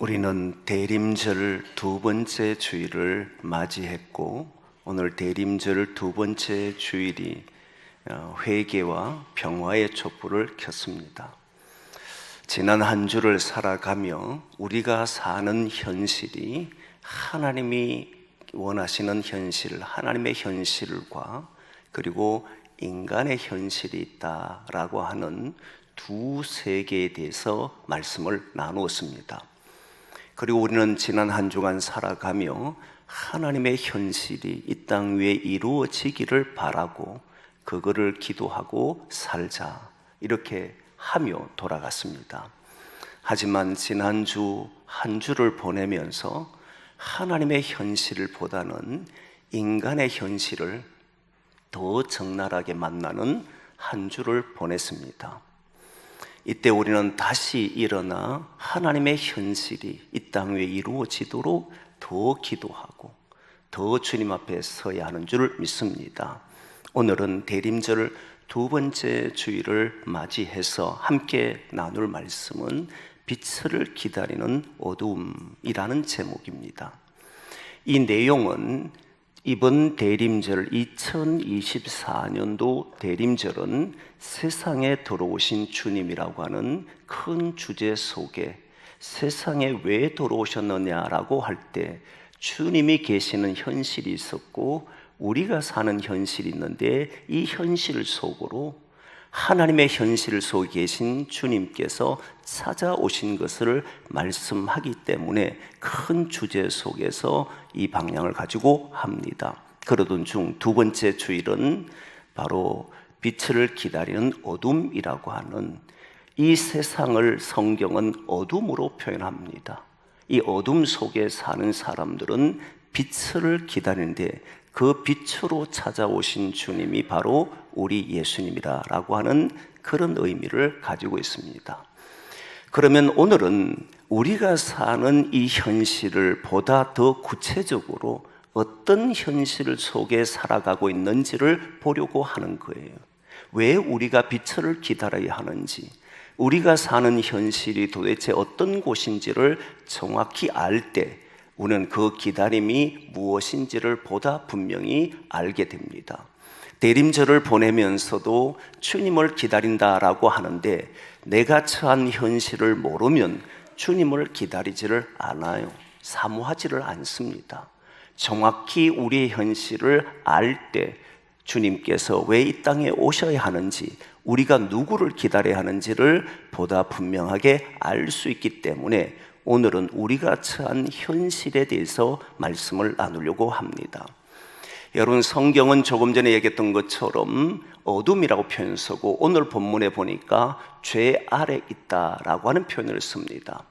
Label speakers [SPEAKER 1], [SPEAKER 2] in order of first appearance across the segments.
[SPEAKER 1] 우리는 대림절 두 번째 주일을 맞이했고, 오늘 대림절 두 번째 주일이 회개와 평화의 촛불을 켰습니다. 지난 한 주를 살아가며 우리가 사는 현실이 하나님이 원하시는 현실, 하나님의 현실과 그리고 인간의 현실이 있다라고 하는 두 세계에 대해서 말씀을 나누었습니다. 그리고 우리는 지난 한 주간 살아가며 하나님의 현실이 이 땅 위에 이루어지기를 바라고 그거를 기도하고 살자, 이렇게 하며 돌아갔습니다. 하지만 지난주 한 주를 보내면서 하나님의 현실보다는 인간의 현실을 더 적나라하게 만나는 한 주를 보냈습니다. 이때 우리는 다시 일어나 하나님의 현실이 이 땅 위에 이루어지도록 더 기도하고 더 주님 앞에 서야 하는 줄 믿습니다. 오늘은 대림절 두 번째 주일을 맞이해서 함께 나눌 말씀은 빛을 기다리는 어둠이라는 제목입니다. 이 내용은 이번 대림절 2024년도 대림절은 세상에 들어오신 주님이라고 하는 큰 주제 속에 세상에 왜 들어오셨느냐라고 할 때 주님이 계시는 현실이 있었고 우리가 사는 현실이 있는데, 이 현실 속으로 하나님의 현실 속에 계신 주님께서 찾아오신 것을 말씀하기 때문에 큰 주제 속에서 이 방향을 가지고 합니다. 그러던 중 두 번째 주일은 바로 빛을 기다리는 어둠이라고 하는, 이 세상을 성경은 어둠으로 표현합니다. 이 어둠 속에 사는 사람들은 빛을 기다리는데 그 빛으로 찾아오신 주님이 바로 우리 예수님이라고 하는 그런 의미를 가지고 있습니다. 그러면 오늘은 우리가 사는 이 현실을 보다 더 구체적으로 어떤 현실 속에 살아가고 있는지를 보려고 하는 거예요. 왜 우리가 빛을 기다려야 하는지, 우리가 사는 현실이 도대체 어떤 곳인지를 정확히 알 때 우리는 그 기다림이 무엇인지를 보다 분명히 알게 됩니다. 대림절을 보내면서도 주님을 기다린다라고 하는데, 내가 처한 현실을 모르면 주님을 기다리지를 않아요. 사모하지를 않습니다. 정확히 우리의 현실을 알 때 주님께서 왜 이 땅에 오셔야 하는지, 우리가 누구를 기다려야 하는지를 보다 분명하게 알 수 있기 때문에 오늘은 우리가 처한 현실에 대해서 말씀을 나누려고 합니다. 여러분, 성경은 조금 전에 얘기했던 것처럼 어둠이라고 표현 쓰고, 오늘 본문에 보니까 죄 아래 있다라고 하는 표현을 씁니다.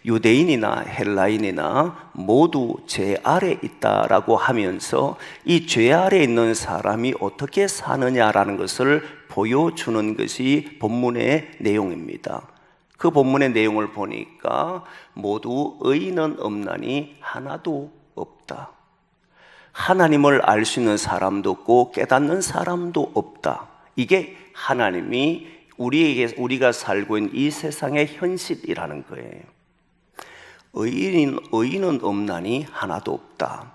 [SPEAKER 1] 유대인이나 헬라인이나 모두 죄 아래 있다라고 하면서 이 죄 아래 있는 사람이 어떻게 사느냐라는 것을 보여주는 것이 본문의 내용입니다. 그 본문의 내용을 보니까 모두 의인은 없나니 하나도 없다. 하나님을 알 수 있는 사람도 없고 깨닫는 사람도 없다. 이게 하나님이 우리가 살고 있는 이 세상의 현실이라는 거예요. 의인은 없나니 하나도 없다.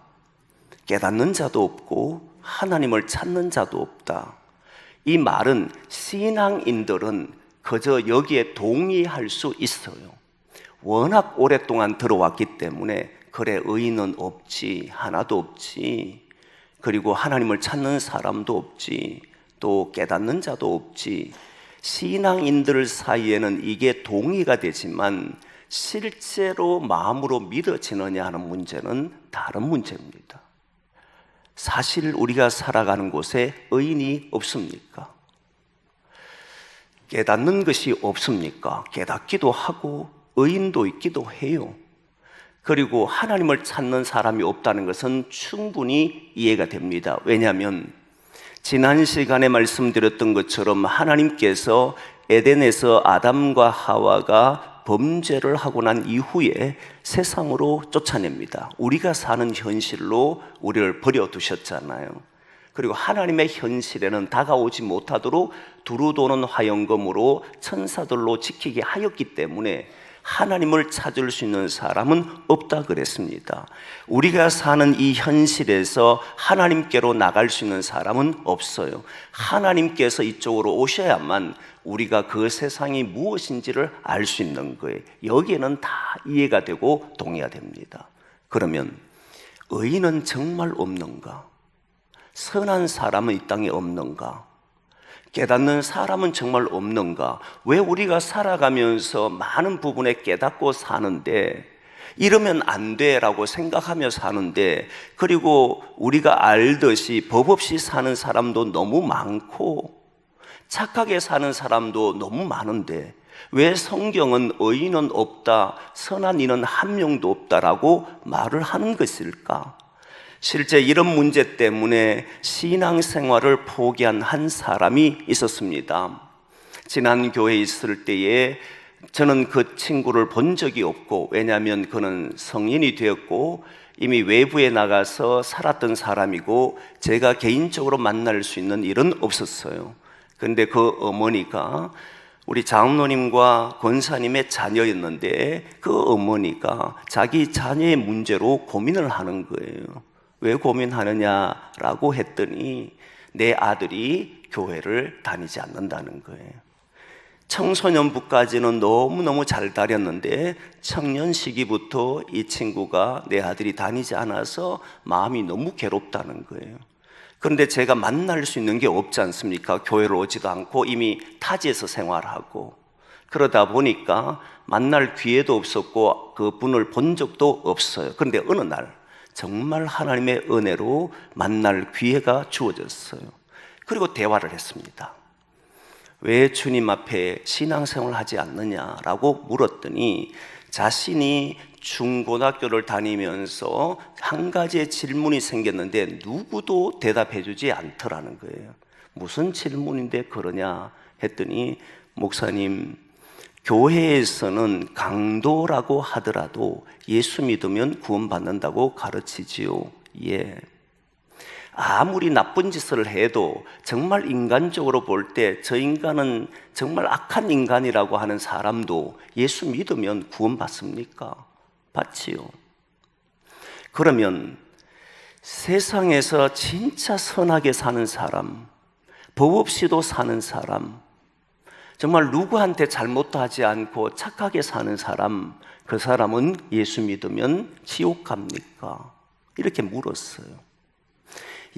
[SPEAKER 1] 깨닫는 자도 없고 하나님을 찾는 자도 없다. 이 말은 신앙인들은 그저 여기에 동의할 수 있어요. 워낙 오랫동안 들어왔기 때문에, 그래, 의인은 없지, 하나도 없지, 그리고 하나님을 찾는 사람도 없지, 또 깨닫는 자도 없지. 신앙인들 사이에는 이게 동의가 되지만 실제로 마음으로 믿어지느냐 하는 문제는 다른 문제입니다. 사실 우리가 살아가는 곳에 의인이 없습니까? 깨닫는 것이 없습니까? 깨닫기도 하고 의인도 있기도 해요. 그리고 하나님을 찾는 사람이 없다는 것은 충분히 이해가 됩니다. 왜냐하면 지난 시간에 말씀드렸던 것처럼 하나님께서 에덴에서 아담과 하와가 범죄를 하고 난 이후에 세상으로 쫓아냅니다. 우리가 사는 현실로 우리를 버려두셨잖아요. 그리고 하나님의 현실에는 다가오지 못하도록 두루도는 화영검으로 천사들로 지키게 하였기 때문에 하나님을 찾을 수 있는 사람은 없다 그랬습니다. 우리가 사는 이 현실에서 하나님께로 나갈 수 있는 사람은 없어요. 하나님께서 이쪽으로 오셔야만 우리가 그 세상이 무엇인지를 알 수 있는 거예요. 여기에는 다 이해가 되고 동의가 됩니다. 그러면 의인은 정말 없는가? 선한 사람은 이 땅에 없는가? 깨닫는 사람은 정말 없는가? 왜 우리가 살아가면서 많은 부분에 깨닫고 사는데 이러면 안 돼라고 생각하며 사는데, 그리고 우리가 알듯이 법 없이 사는 사람도 너무 많고 착하게 사는 사람도 너무 많은데 왜 성경은 의인은 없다, 선한 이는 한 명도 없다라고 말을 하는 것일까? 실제 이런 문제 때문에 신앙생활을 포기한 한 사람이 있었습니다. 지난 교회에 있을 때에 저는 그 친구를 본 적이 없고, 왜냐하면 그는 성인이 되었고 이미 외부에 나가서 살았던 사람이고 제가 개인적으로 만날 수 있는 일은 없었어요. 그런데 그 어머니가 우리 장로님과 권사님의 자녀였는데 그 어머니가 자기 자녀의 문제로 고민을 하는 거예요. 왜 고민하느냐라고 했더니 내 아들이 교회를 다니지 않는다는 거예요. 청소년부까지는 너무너무 잘 다녔는데 청년 시기부터 이 친구가 내 아들이 다니지 않아서 마음이 너무 괴롭다는 거예요. 그런데 제가 만날 수 있는 게 없지 않습니까? 교회를 오지도 않고 이미 타지에서 생활하고, 그러다 보니까 만날 기회도 없었고 그분을 본 적도 없어요. 그런데 어느 날 정말 하나님의 은혜로 만날 기회가 주어졌어요. 그리고 대화를 했습니다. 왜 주님 앞에 신앙생활을 하지 않느냐라고 물었더니 자신이 중고등학교를 다니면서 한 가지의 질문이 생겼는데 누구도 대답해 주지 않더라는 거예요. 무슨 질문인데 그러냐 했더니, 목사님, 교회에서는 강도라고 하더라도 예수 믿으면 구원받는다고 가르치지요. 예. 아무리 나쁜 짓을 해도 정말 인간적으로 볼 때 저 인간은 정말 악한 인간이라고 하는 사람도 예수 믿으면 구원받습니까? 받지요. 그러면 세상에서 진짜 선하게 사는 사람, 법 없이도 사는 사람, 정말 누구한테 잘못도 하지 않고 착하게 사는 사람, 그 사람은 예수 믿으면 지옥 갑니까? 이렇게 물었어요.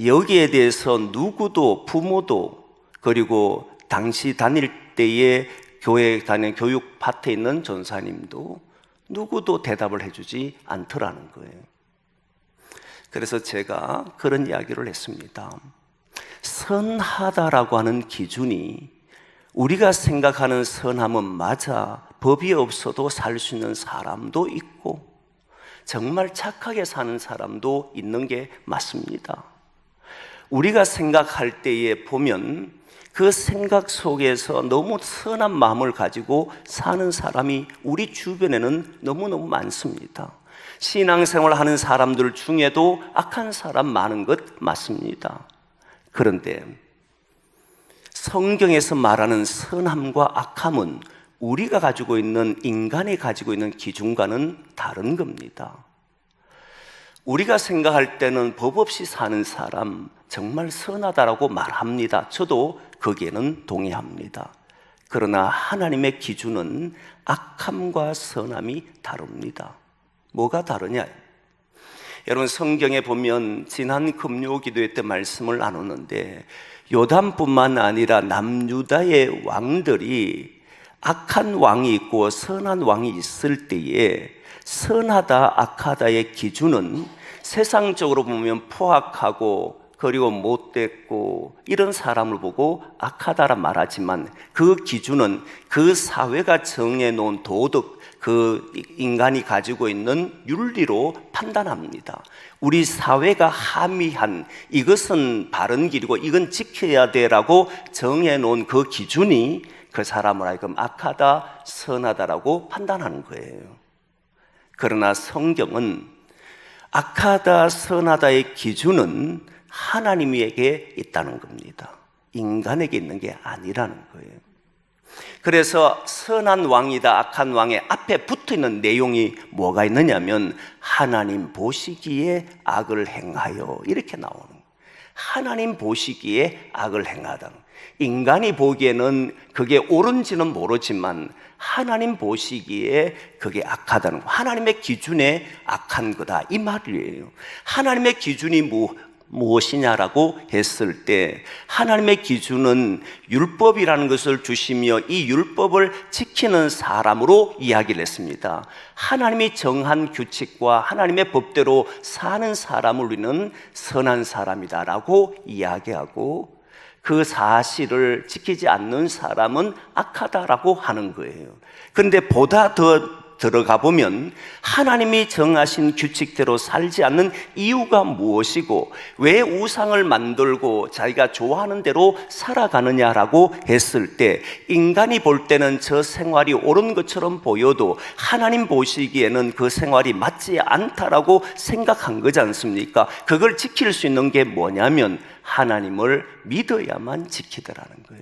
[SPEAKER 1] 여기에 대해서 누구도, 부모도, 그리고 당시 다닐 때에 교회 다니는 교육 밭에 있는 전사님도 누구도 대답을 해주지 않더라는 거예요. 그래서 제가 그런 이야기를 했습니다. 선하다라고 하는 기준이 우리가 생각하는 선함은 맞아, 법이 없어도 살 수 있는 사람도 있고 정말 착하게 사는 사람도 있는 게 맞습니다. 우리가 생각할 때에 보면 그 생각 속에서 너무 선한 마음을 가지고 사는 사람이 우리 주변에는 너무너무 많습니다. 신앙생활 하는 사람들 중에도 악한 사람 많은 것 맞습니다. 그런데 성경에서 말하는 선함과 악함은 우리가 가지고 있는, 인간이 가지고 있는 기준과는 다른 겁니다. 우리가 생각할 때는 법 없이 사는 사람 정말 선하다라고 말합니다. 저도 거기에는 동의합니다. 그러나 하나님의 기준은 악함과 선함이 다릅니다. 뭐가 다르냐? 여러분, 성경에 보면 지난 금요 기도회 때 말씀을 나눴는데 요담뿐만 아니라 남유다의 왕들이 악한 왕이 있고 선한 왕이 있을 때에 선하다 악하다의 기준은 세상적으로 보면 포악하고 그리고 못됐고 이런 사람을 보고 악하다라 말하지만 그 기준은 그 사회가 정해놓은 도덕, 그 인간이 가지고 있는 윤리로 판단합니다. 우리 사회가 함의한 이것은 바른 길이고 이건 지켜야 돼라고 정해놓은 그 기준이 그 사람을 하여금 악하다 선하다라고 판단하는 거예요. 그러나 성경은 악하다 선하다의 기준은 하나님에게 있다는 겁니다. 인간에게 있는 게 아니라는 거예요. 그래서 선한 왕이다 악한 왕의 앞에 붙어있는 내용이 뭐가 있느냐면 하나님 보시기에 악을 행하여 이렇게 나오는 거예요. 하나님 보시기에 악을 행하다. 인간이 보기에는 그게 옳은지는 모르지만 하나님 보시기에 그게 악하다는 거. 하나님의 기준에 악한 거다 이 말이에요. 하나님의 기준이 무엇이냐라고 했을 때 하나님의 기준은 율법이라는 것을 주시며 이 율법을 지키는 사람으로 이야기를 했습니다. 하나님이 정한 규칙과 하나님의 법대로 사는 사람을 우리는 선한 사람이다라고 이야기하고 그 사실을 지키지 않는 사람은 악하다라고 하는 거예요. 그런데 보다 더 들어가 보면 하나님이 정하신 규칙대로 살지 않는 이유가 무엇이고 왜 우상을 만들고 자기가 좋아하는 대로 살아가느냐라고 했을 때 인간이 볼 때는 저 생활이 옳은 것처럼 보여도 하나님 보시기에는 그 생활이 맞지 않다라고 생각한 거지 않습니까? 그걸 지킬 수 있는 게 뭐냐면 하나님을 믿어야만 지키더라는 거예요.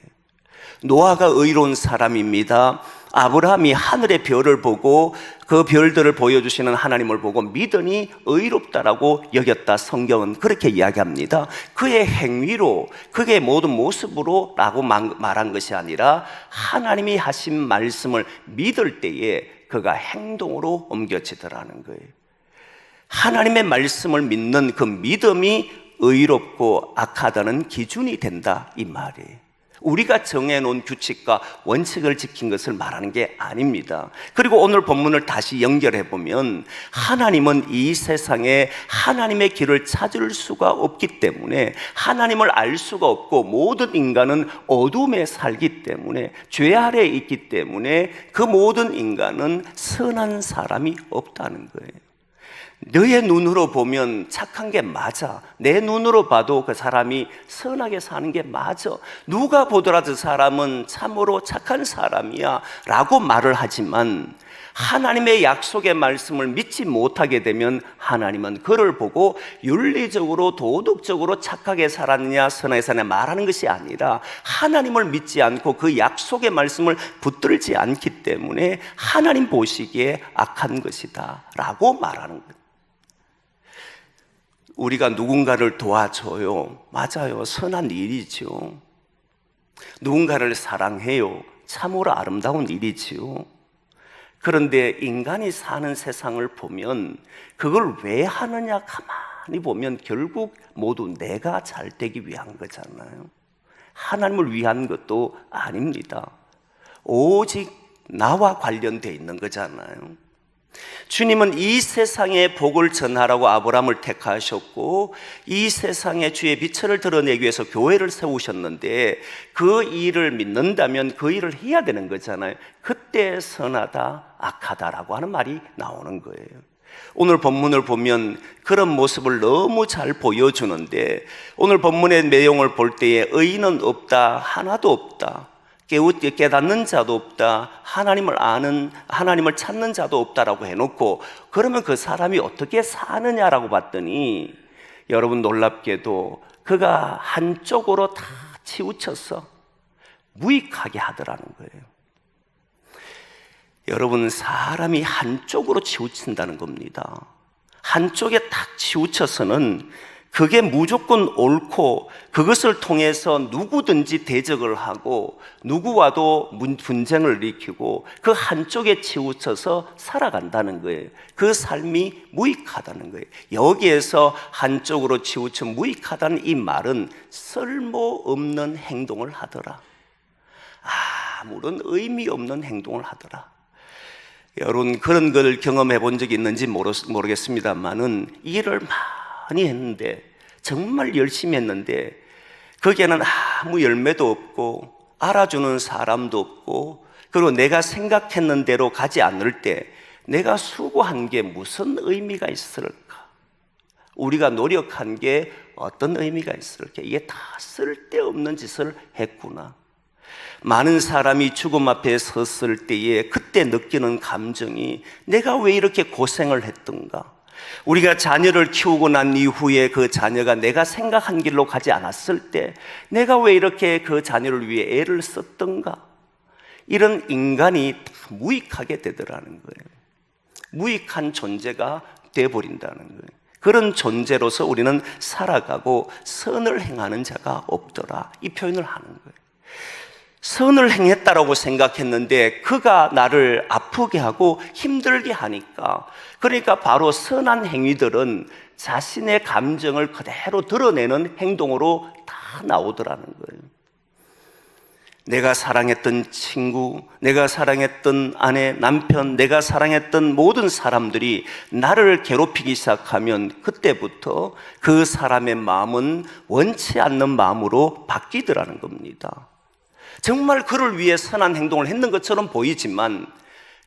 [SPEAKER 1] 노아가 의로운 사람입니다. 아브라함이 하늘의 별을 보고 그 별들을 보여주시는 하나님을 보고 믿으니 의롭다라고 여겼다. 성경은 그렇게 이야기합니다. 그의 행위로 그의 모든 모습으로 라고 말한 것이 아니라 하나님이 하신 말씀을 믿을 때에 그가 행동으로 옮겨지더라는 거예요. 하나님의 말씀을 믿는 그 믿음이 의롭고 악하다는 기준이 된다 이 말이에요. 우리가 정해놓은 규칙과 원칙을 지킨 것을 말하는 게 아닙니다. 그리고 오늘 본문을 다시 연결해 보면 하나님은 이 세상에 하나님의 길을 찾을 수가 없기 때문에 하나님을 알 수가 없고 모든 인간은 어둠에 살기 때문에 죄 아래에 있기 때문에 그 모든 인간은 선한 사람이 없다는 거예요. 너의 눈으로 보면 착한 게 맞아. 내 눈으로 봐도 그 사람이 선하게 사는 게 맞아. 누가 보더라도 사람은 참으로 착한 사람이야 라고 말을 하지만 하나님의 약속의 말씀을 믿지 못하게 되면 하나님은 그를 보고 윤리적으로 도덕적으로 착하게 살았느냐 선하게 살았느냐 말하는 것이 아니라 하나님을 믿지 않고 그 약속의 말씀을 붙들지 않기 때문에 하나님 보시기에 악한 것이다 라고 말하는 거예요. 우리가 누군가를 도와줘요. 맞아요. 선한 일이죠. 누군가를 사랑해요. 참으로 아름다운 일이지요. 그런데 인간이 사는 세상을 보면 그걸 왜 하느냐 가만히 보면 결국 모두 내가 잘 되기 위한 거잖아요. 하나님을 위한 것도 아닙니다. 오직 나와 관련되어 있는 거잖아요. 주님은 이 세상에 복을 전하라고 아브라함을 택하셨고 이 세상에 주의 빛을 드러내기 위해서 교회를 세우셨는데 그 일을 믿는다면 그 일을 해야 되는 거잖아요. 그때 선하다 악하다라고 하는 말이 나오는 거예요. 오늘 본문을 보면 그런 모습을 너무 잘 보여주는데 오늘 본문의 내용을 볼 때에 의인은 없다 하나도 없다, 깨닫는 자도 없다, 하나님을 찾는 자도 없다라고 해놓고 그러면 그 사람이 어떻게 사느냐라고 봤더니 여러분 놀랍게도 그가 한쪽으로 다 치우쳐서 무익하게 하더라는 거예요. 여러분 사람이 한쪽으로 치우친다는 겁니다. 한쪽에 딱 치우쳐서는 그게 무조건 옳고 그것을 통해서 누구든지 대적을 하고 누구와도 분쟁을 일으키고 그 한쪽에 치우쳐서 살아간다는 거예요. 그 삶이 무익하다는 거예요. 여기에서 한쪽으로 치우쳐 무익하다는 이 말은 쓸모없는 행동을 하더라. 아무런 의미 없는 행동을 하더라. 여러분 그런 걸 경험해 본 적이 있는지 모르겠습니다만은 일을 많이 했는데 정말 열심히 했는데 거기에는 아무 열매도 없고 알아주는 사람도 없고 그리고 내가 생각했는 대로 가지 않을 때 내가 수고한 게 무슨 의미가 있을까? 우리가 노력한 게 어떤 의미가 있을까? 이게 다 쓸데없는 짓을 했구나. 많은 사람이 죽음 앞에 섰을 때에 그때 느끼는 감정이 내가 왜 이렇게 고생을 했던가? 우리가 자녀를 키우고 난 이후에 그 자녀가 내가 생각한 길로 가지 않았을 때 내가 왜 이렇게 그 자녀를 위해 애를 썼던가? 이런 인간이 다 무익하게 되더라는 거예요. 무익한 존재가 되어버린다는 거예요. 그런 존재로서 우리는 살아가고 선을 행하는 자가 없더라, 이 표현을 하는 거예요. 선을 행했다라고 생각했는데 그가 나를 아프게 하고 힘들게 하니까, 그러니까 바로 선한 행위들은 자신의 감정을 그대로 드러내는 행동으로 다 나오더라는 거예요. 내가 사랑했던 친구, 내가 사랑했던 아내, 남편, 내가 사랑했던 모든 사람들이 나를 괴롭히기 시작하면 그때부터 그 사람의 마음은 원치 않는 마음으로 바뀌더라는 겁니다. 정말 그를 위해 선한 행동을 했는 것처럼 보이지만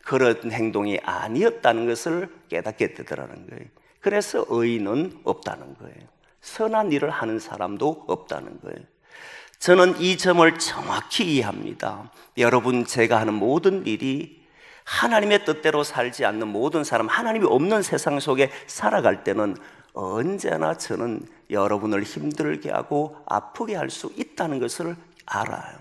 [SPEAKER 1] 그런 행동이 아니었다는 것을 깨닫게 되더라는 거예요. 그래서 의인은 없다는 거예요. 선한 일을 하는 사람도 없다는 거예요. 저는 이 점을 정확히 이해합니다. 여러분, 제가 하는 모든 일이 하나님의 뜻대로 살지 않는 모든 사람, 하나님이 없는 세상 속에 살아갈 때는 언제나 저는 여러분을 힘들게 하고 아프게 할 수 있다는 것을 알아요.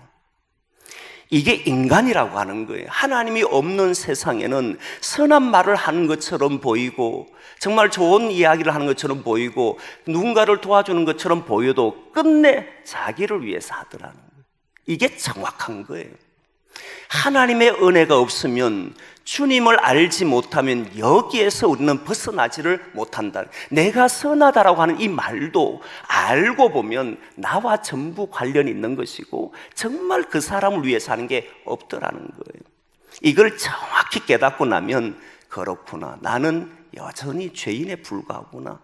[SPEAKER 1] 이게 인간이라고 하는 거예요. 하나님이 없는 세상에는 선한 말을 하는 것처럼 보이고 정말 좋은 이야기를 하는 것처럼 보이고 누군가를 도와주는 것처럼 보여도 끝내 자기를 위해서 하더라는 거예요. 이게 정확한 거예요. 하나님의 은혜가 없으면, 주님을 알지 못하면 여기에서 우리는 벗어나지를 못한다. 내가 선하다라고 하는 이 말도 알고 보면 나와 전부 관련이 있는 것이고 정말 그 사람을 위해서 하는 게 없더라는 거예요. 이걸 정확히 깨닫고 나면, 그렇구나, 나는 여전히 죄인에 불과하구나,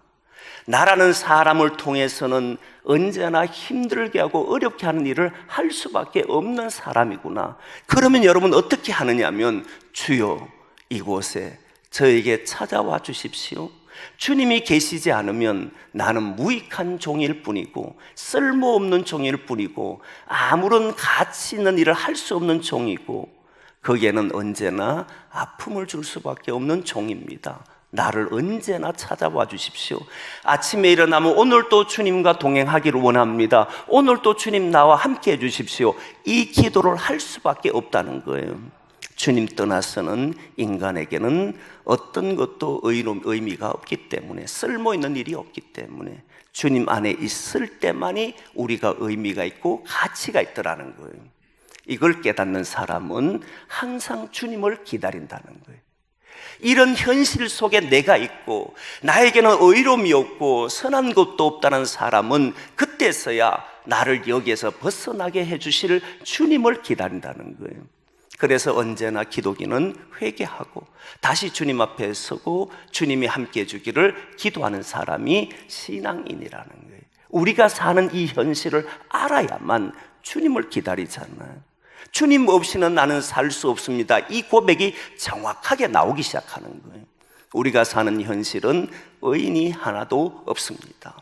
[SPEAKER 1] 나라는 사람을 통해서는 언제나 힘들게 하고 어렵게 하는 일을 할 수밖에 없는 사람이구나. 그러면 여러분 어떻게 하느냐면, 주여 이곳에 저에게 찾아와 주십시오. 주님이 계시지 않으면 나는 무익한 종일 뿐이고 쓸모없는 종일 뿐이고 아무런 가치 있는 일을 할 수 없는 종이고 거기에는 언제나 아픔을 줄 수밖에 없는 종입니다. 나를 언제나 찾아와 주십시오. 아침에 일어나면 오늘 또 주님과 동행하기를 원합니다. 오늘 또 주님 나와 함께 해 주십시오. 이 기도를 할 수밖에 없다는 거예요. 주님 떠나서는 인간에게는 어떤 것도 의미가 없기 때문에, 쓸모있는 일이 없기 때문에 주님 안에 있을 때만이 우리가 의미가 있고 가치가 있더라는 거예요. 이걸 깨닫는 사람은 항상 주님을 기다린다는 거예요. 이런 현실 속에 내가 있고 나에게는 의로움이 없고 선한 것도 없다는 사람은 그때서야 나를 여기에서 벗어나게 해주실 주님을 기다린다는 거예요. 그래서 언제나 기도기는 회개하고 다시 주님 앞에 서고 주님이 함께 해주기를 기도하는 사람이 신앙인이라는 거예요. 우리가 사는 이 현실을 알아야만 주님을 기다리잖아요. 주님 없이는 나는 살 수 없습니다. 이 고백이 정확하게 나오기 시작하는 거예요. 우리가 사는 현실은 의인이 하나도 없습니다.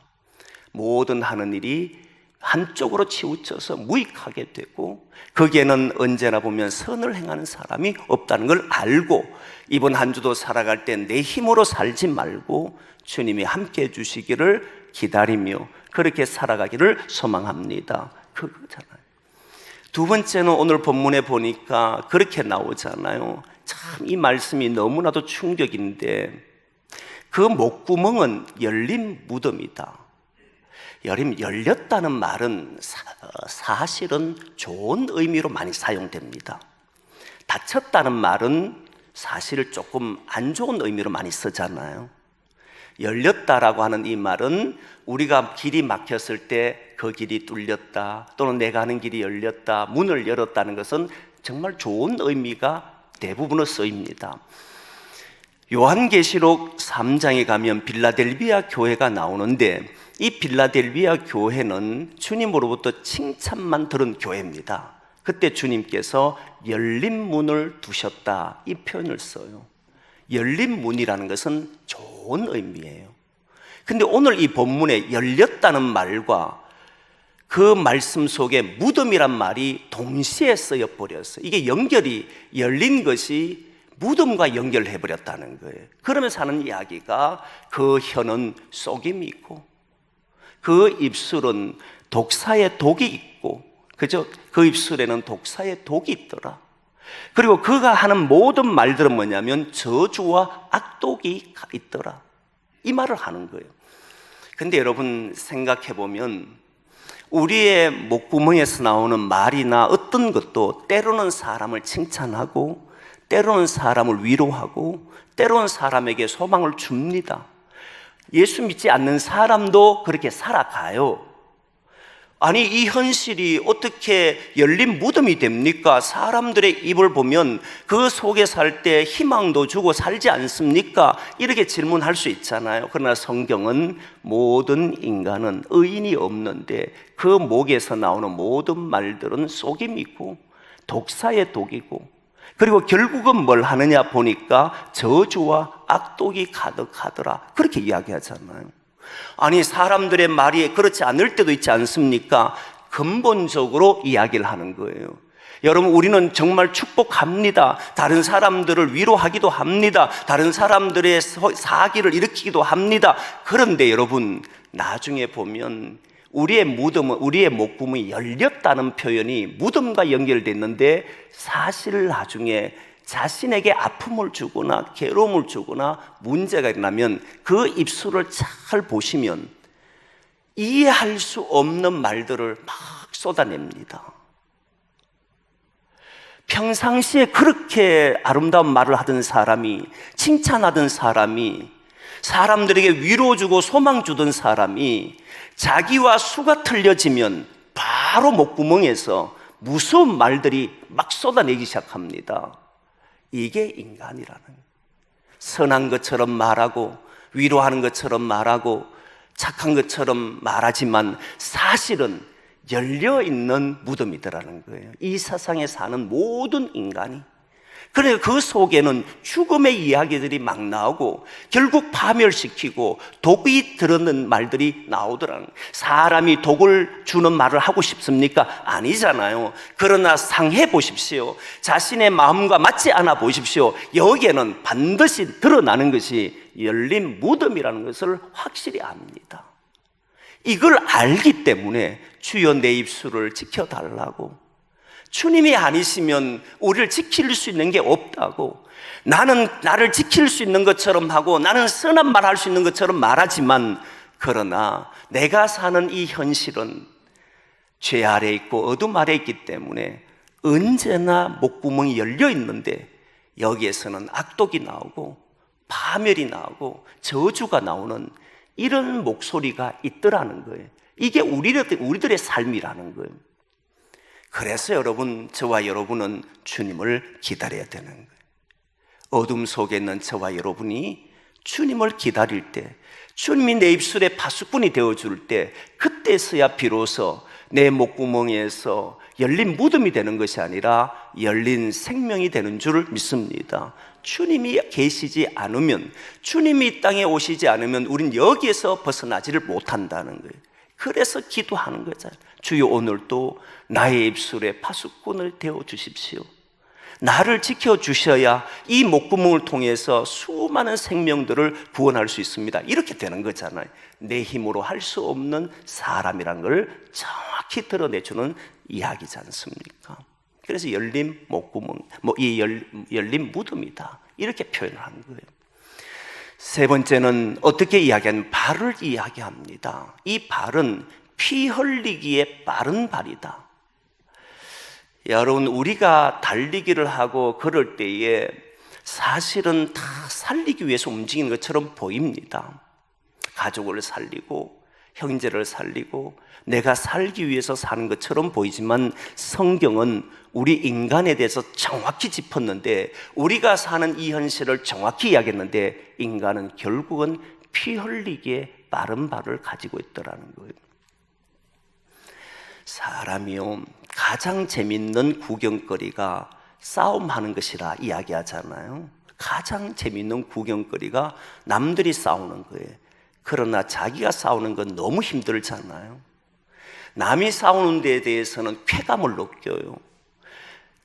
[SPEAKER 1] 모든 하는 일이 한쪽으로 치우쳐서 무익하게 되고 거기에는 언제나 보면 선을 행하는 사람이 없다는 걸 알고 이번 한 주도 살아갈 때 내 힘으로 살지 말고 주님이 함께 해주시기를 기다리며 그렇게 살아가기를 소망합니다. 그거잖아요. 두 번째는 오늘 본문에 보니까 그렇게 나오잖아요. 참 이 말씀이 너무나도 충격인데, 그 목구멍은 열린 무덤이다. 열렸다는 말은 사실은 좋은 의미로 많이 사용됩니다. 닫혔다는 말은 사실 조금 안 좋은 의미로 많이 쓰잖아요. 열렸다라고 하는 이 말은 우리가 길이 막혔을 때 그 길이 뚫렸다, 또는 내가 하는 길이 열렸다, 문을 열었다는 것은 정말 좋은 의미가 대부분으로 쓰입니다. 요한계시록 3장에 가면 빌라델비아 교회가 나오는데 이 빌라델비아 교회는 주님으로부터 칭찬만 들은 교회입니다. 그때 주님께서 열린 문을 두셨다, 이 표현을 써요. 열린 문이라는 것은 좋은 의미예요. 근데 오늘 이 본문에 열렸다는 말과 그 말씀 속에 무덤이란 말이 동시에 쓰여버렸어요. 이게 연결이, 열린 것이 무덤과 연결해버렸다는 거예요. 그러면서 하는 이야기가 그 혀는 속임이 있고 그 입술은 독사의 독이 있고, 그죠? 그 입술에는 독사의 독이 있더라. 그리고 그가 하는 모든 말들은 뭐냐면 저주와 악독이 있더라, 이 말을 하는 거예요. 근데 여러분 생각해 보면 우리의 목구멍에서 나오는 말이나 어떤 것도 때로는 사람을 칭찬하고 때로는 사람을 위로하고 때로는 사람에게 소망을 줍니다. 예수 믿지 않는 사람도 그렇게 살아가요. 아니, 이 현실이 어떻게 열린 무덤이 됩니까? 사람들의 입을 보면 그 속에 살 때 희망도 주고 살지 않습니까? 이렇게 질문할 수 있잖아요. 그러나 성경은 모든 인간은 의인이 없는데 그 목에서 나오는 모든 말들은 속임이고 독사의 독이고, 그리고 결국은 뭘 하느냐 보니까 저주와 악독이 가득하더라, 그렇게 이야기하잖아요. 아니, 사람들의 말이 그렇지 않을 때도 있지 않습니까? 근본적으로 이야기를 하는 거예요. 여러분, 우리는 정말 축복합니다. 다른 사람들을 위로하기도 합니다. 다른 사람들의 사기를 일으키기도 합니다. 그런데 여러분, 나중에 보면 우리의 무덤은, 우리의 목구멍이 열렸다는 표현이 무덤과 연결됐는데 사실 나중에 자신에게 아픔을 주거나 괴로움을 주거나 문제가 일어나면 그 입술을 잘 보시면 이해할 수 없는 말들을 막 쏟아냅니다. 평상시에 그렇게 아름다운 말을 하던 사람이, 칭찬하던 사람이, 사람들에게 위로 주고 소망 주던 사람이 자기와 수가 틀려지면 바로 목구멍에서 무서운 말들이 막 쏟아내기 시작합니다. 이게 인간이라는, 선한 것처럼 말하고 위로하는 것처럼 말하고 착한 것처럼 말하지만 사실은 열려있는 무덤이더라는 거예요. 이 세상에 사는 모든 인간이. 그래서 그 속에는 죽음의 이야기들이 막 나오고 결국 파멸시키고 독이 들어있는 말들이 나오더라는 거예요. 사람이 독을 주는 말을 하고 싶습니까? 아니잖아요. 그러나 상해 보십시오. 자신의 마음과 맞지 않아 보십시오. 여기에는 반드시 드러나는 것이 열린 무덤이라는 것을 확실히 압니다. 이걸 알기 때문에 주여 내 입술을 지켜달라고, 주님이 아니시면 우리를 지킬 수 있는 게 없다고, 나는 나를 지킬 수 있는 것처럼 하고 나는 선한 말 할 수 있는 것처럼 말하지만, 그러나 내가 사는 이 현실은 죄 아래 있고 어둠 아래 있기 때문에 언제나 목구멍이 열려 있는데 여기에서는 악독이 나오고 파멸이 나오고 저주가 나오는 이런 목소리가 있더라는 거예요. 이게 우리들의 삶이라는 거예요. 그래서 여러분, 저와 여러분은 주님을 기다려야 되는 거예요. 어둠 속에 있는 저와 여러분이 주님을 기다릴 때, 주님이 내 입술에 파수꾼이 되어줄 때, 그때서야 비로소 내 목구멍에서 열린 무덤이 되는 것이 아니라 열린 생명이 되는 줄 믿습니다. 주님이 계시지 않으면, 주님이 이 땅에 오시지 않으면 우린 여기에서 벗어나지를 못한다는 거예요. 그래서 기도하는 거잖아요. 주여, 오늘도 나의 입술에 파수꾼을 되어 주십시오. 나를 지켜주셔야 이 목구멍을 통해서 수많은 생명들을 구원할 수 있습니다. 이렇게 되는 거잖아요. 내 힘으로 할 수 없는 사람이란 걸 정확히 드러내주는 이야기지 않습니까? 그래서 열린 목구멍, 열린 무덤이다, 이렇게 표현을 하는 거예요. 세 번째는 어떻게 이야기하냐면 발을 이야기합니다. 이 발은 피 흘리기에 빠른 발이다. 여러분, 우리가 달리기를 하고 그럴 때에 사실은 다 살리기 위해서 움직이는 것처럼 보입니다. 가족을 살리고 형제를 살리고 내가 살기 위해서 사는 것처럼 보이지만 성경은 우리 인간에 대해서 정확히 짚었는데, 우리가 사는 이 현실을 정확히 이야기했는데, 인간은 결국은 피 흘리기에 빠른 발을 가지고 있더라는 거예요. 사람이요, 가장 재밌는 구경거리가 싸움하는 것이라 이야기하잖아요. 가장 재밌는 구경거리가 남들이 싸우는 거예요. 그러나 자기가 싸우는 건 너무 힘들잖아요. 남이 싸우는 데에 대해서는 쾌감을 느껴요.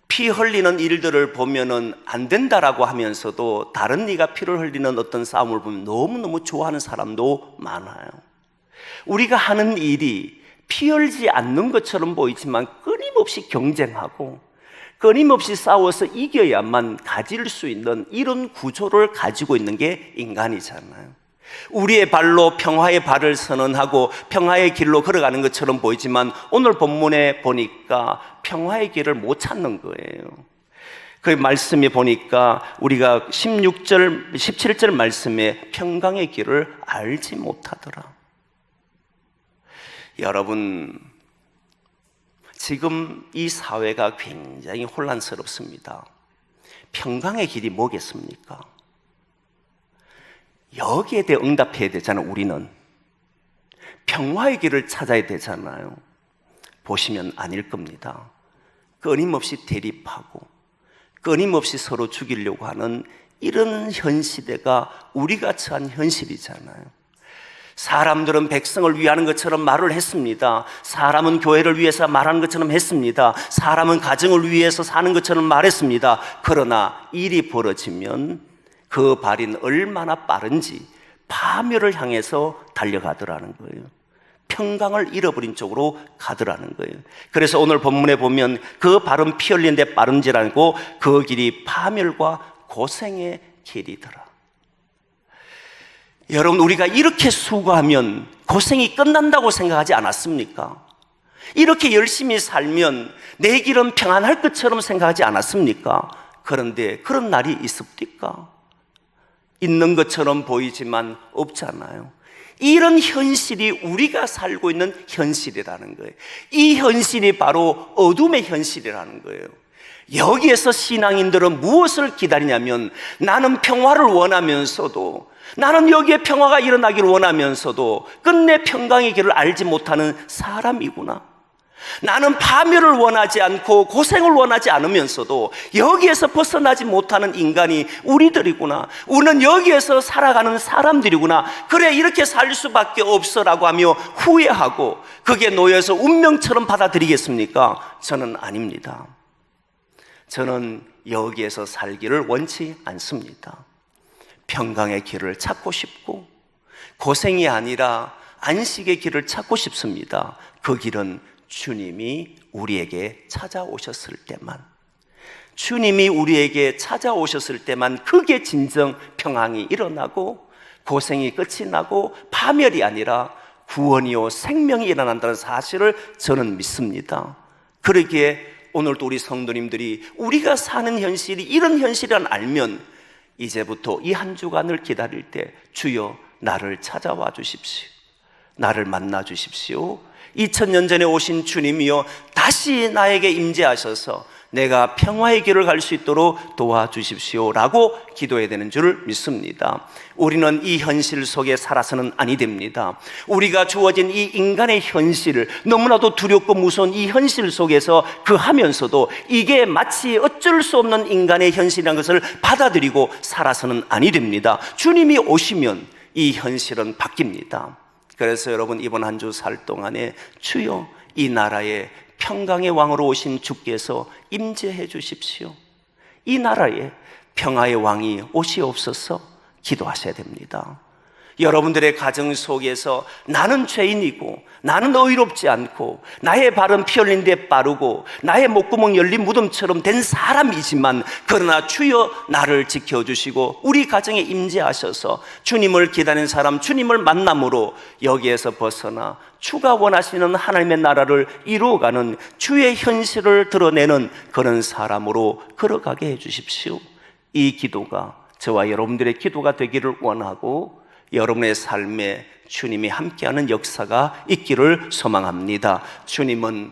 [SPEAKER 1] 피 흘리는 일들을 보면은 안 된다라고 하면서도 다른 이가 피를 흘리는 어떤 싸움을 보면 너무너무 좋아하는 사람도 많아요. 우리가 하는 일이 피 흘리지 않는 것처럼 보이지만 끊임없이 경쟁하고 끊임없이 싸워서 이겨야만 가질 수 있는 이런 구조를 가지고 있는 게 인간이잖아요. 우리의 발로 평화의 발을 선언하고 평화의 길로 걸어가는 것처럼 보이지만 오늘 본문에 보니까 평화의 길을 못 찾는 거예요. 그 말씀에 보니까 우리가 16절, 17절 말씀에 평강의 길을 알지 못하더라. 여러분, 지금 이 사회가 굉장히 혼란스럽습니다. 평강의 길이 뭐겠습니까? 여기에 대해 응답해야 되잖아요. 우리는 평화의 길을 찾아야 되잖아요. 보시면 아닐 겁니다. 끊임없이 대립하고 끊임없이 서로 죽이려고 하는 이런 현 시대가 우리가 처한 현실이잖아요. 사람들은 백성을 위하는 것처럼 말을 했습니다. 사람은 교회를 위해서 말하는 것처럼 했습니다. 사람은 가정을 위해서 사는 것처럼 말했습니다. 그러나 일이 벌어지면 그 발인 얼마나 빠른지 파멸을 향해서 달려가더라는 거예요. 평강을 잃어버린 쪽으로 가더라는 거예요. 그래서 오늘 본문에 보면 그 발은 피 흘리는데 빠른지라고 그 길이 파멸과 고생의 길이더라. 여러분, 우리가 이렇게 수고하면 고생이 끝난다고 생각하지 않았습니까? 이렇게 열심히 살면 내 길은 평안할 것처럼 생각하지 않았습니까? 그런데 그런 날이 있습니까? 있는 것처럼 보이지만 없잖아요. 이런 현실이 우리가 살고 있는 현실이라는 거예요. 이 현실이 바로 어둠의 현실이라는 거예요. 여기에서 신앙인들은 무엇을 기다리냐면, 나는 평화를 원하면서도, 나는 여기에 평화가 일어나기를 원하면서도 끝내 평강의 길을 알지 못하는 사람이구나. 나는 파멸을 원하지 않고 고생을 원하지 않으면서도 여기에서 벗어나지 못하는 인간이 우리들이구나. 우리는 여기에서 살아가는 사람들이구나. 그래, 이렇게 살 수밖에 없어라고 하며 후회하고 그게 놓여서 운명처럼 받아들이겠습니까? 저는 아닙니다. 저는 여기에서 살기를 원치 않습니다. 평강의 길을 찾고 싶고 고생이 아니라 안식의 길을 찾고 싶습니다. 그 길은 주님이 우리에게 찾아오셨을 때만, 주님이 우리에게 찾아오셨을 때만 그게 진정 평강이 일어나고 고생이 끝이 나고 파멸이 아니라 구원이요 생명이 일어난다는 사실을 저는 믿습니다. 그러기에 오늘도 우리 성도님들이 우리가 사는 현실이 이런 현실이란 알면 이제부터 이 한 주간을 기다릴 때 주여 나를 찾아와 주십시오. 나를 만나 주십시오. 2000년 전에 오신 주님이여 다시 나에게 임재하셔서 내가 평화의 길을 갈 수 있도록 도와주십시오 라고 기도해야 되는 줄 믿습니다. 우리는 이 현실 속에 살아서는 아니 됩니다. 우리가 주어진 이 인간의 현실을, 너무나도 두렵고 무서운 이 현실 속에서 그 하면서도 이게 마치 어쩔 수 없는 인간의 현실이라는 것을 받아들이고 살아서는 아니 됩니다. 주님이 오시면 이 현실은 바뀝니다. 그래서 여러분, 이번 한 주 살 동안에 주여 이 나라에 평강의 왕으로 오신 주께서 임재해 주십시오. 이 나라에 평화의 왕이 오시옵소서 기도하셔야 됩니다. 여러분들의 가정 속에서 나는 죄인이고 나는 의롭지 않고 나의 발은 피 흘린 데 빠르고 나의 목구멍 열린 무덤처럼 된 사람이지만, 그러나 주여 나를 지켜주시고 우리 가정에 임재하셔서 주님을 기다리는 사람, 주님을 만남으로 여기에서 벗어나 주가 원하시는 하나님의 나라를 이루어가는 주의 현실을 드러내는 그런 사람으로 걸어가게 해주십시오. 이 기도가 저와 여러분들의 기도가 되기를 원하고 여러분의 삶에 주님이 함께하는 역사가 있기를 소망합니다. 주님은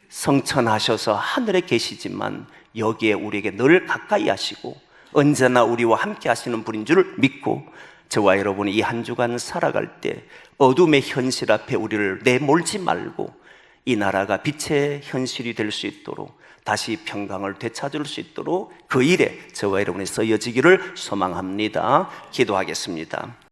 [SPEAKER 1] 성천하셔서 하늘에 계시지만 여기에 우리에게 늘 가까이 하시고 언제나 우리와 함께 하시는 분인 줄 믿고, 저와 여러분이 이 한 주간 살아갈 때 어둠의 현실 앞에 우리를 내몰지 말고 이 나라가 빛의 현실이 될 수 있도록, 다시 평강을 되찾을 수 있도록 그 일에 저와 여러분이 쓰여지기를 소망합니다. 기도하겠습니다.